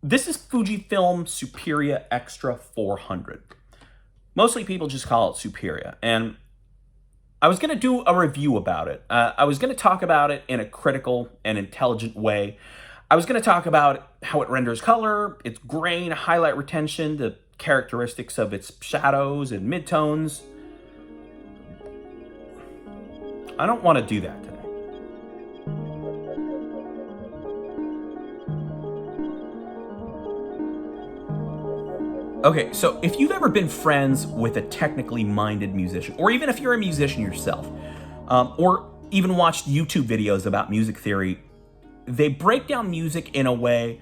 This is Fujifilm Superia Xtra 400. Mostly people just call it Superia, and I was going to do a review about it. I was going to talk about it in a critical and intelligent way. I was going to talk about how it renders color, its grain, highlight retention, the characteristics of its shadows and midtones. I don't want to do that today. Okay, so if you've ever been friends with a technically minded musician, or even if you're a musician yourself, or even watched YouTube videos about music theory, they break down music in a way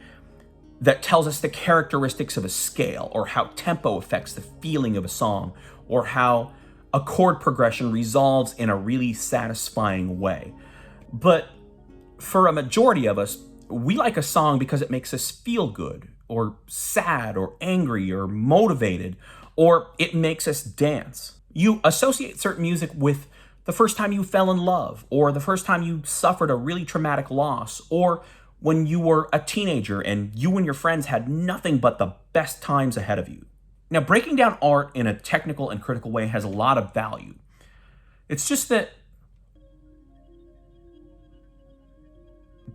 that tells us the characteristics of a scale, or how tempo affects the feeling of a song, or how a chord progression resolves in a really satisfying way. But for a majority of us, we like a song because it makes us feel good, or sad, or angry, or motivated, or it makes us dance. You associate certain music with the first time you fell in love, or the first time you suffered a really traumatic loss, or when you were a teenager and you and your friends had nothing but the best times ahead of you. Now, breaking down art in a technical and critical way has a lot of value. It's just that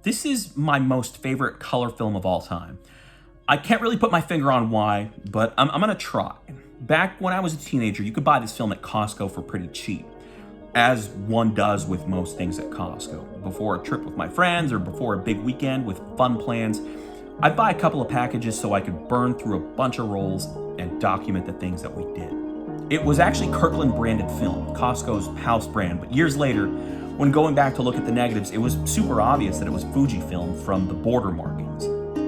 this is my most favorite color film of all time. I can't really put my finger on why, but I'm gonna try. Back when I was a teenager, you could buy this film at Costco for pretty cheap, as one does with most things at Costco. Before a trip with my friends or before a big weekend with fun plans, I'd buy a couple of packages so I could burn through a bunch of rolls and document the things that we did. It was actually Kirkland branded film, Costco's house brand, but years later, when going back to look at the negatives, it was super obvious that it was Fujifilm from the border markings.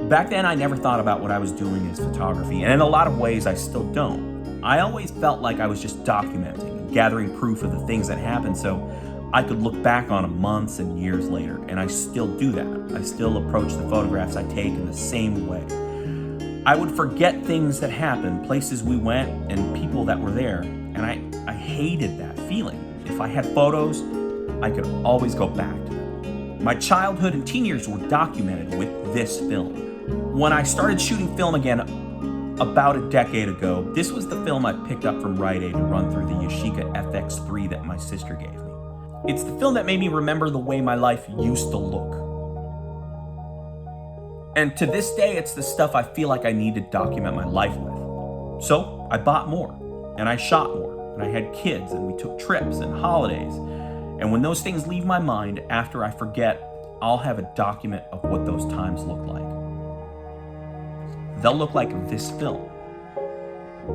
Back then, I never thought about what I was doing as photography, and in a lot of ways, I still don't. I always felt like I was just documenting and gathering proof of the things that happened so I could look back on them months and years later, and I still do that. I still approach the photographs I take in the same way. I would forget things that happened, places we went, and people that were there, and I hated that feeling. If I had photos, I could always go back to them. My childhood and teen years were documented with this film. When I started shooting film again about a decade ago, this was the film I picked up from Rite Aid to run through the Yashica FX3 that my sister gave me. It's the film that made me remember the way my life used to look. And to this day, it's the stuff I feel like I need to document my life with. So I bought more, and I shot more, and I had kids, and we took trips and holidays. And when those things leave my mind, after I forget, I'll have a document of what those times look like. They'll look like this film.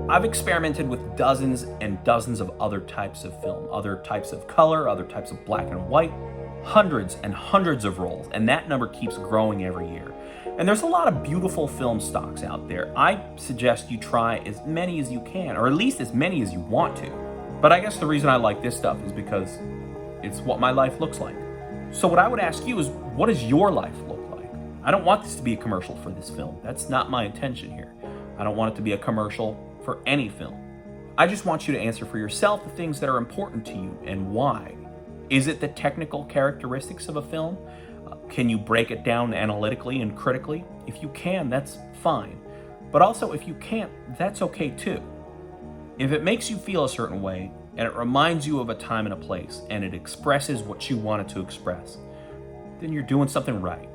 I've experimented with dozens and dozens of other types of film, other types of color, other types of black and white, hundreds and hundreds of rolls, and that number keeps growing every year. And there's a lot of beautiful film stocks out there. I suggest you try as many as you can, or at least as many as you want to. But I guess the reason I like this stuff is because it's what my life looks like. So what I would ask you is, what does your life look like? I don't want this to be a commercial for this film. That's not my intention here. I don't want it to be a commercial for any film. I just want you to answer for yourself the things that are important to you and why. Is it the technical characteristics of a film? Can you break it down analytically and critically? If you can, that's fine. But also, if you can't, that's okay too. If it makes you feel a certain way, and it reminds you of a time and a place, and it expresses what you want it to express, then you're doing something right.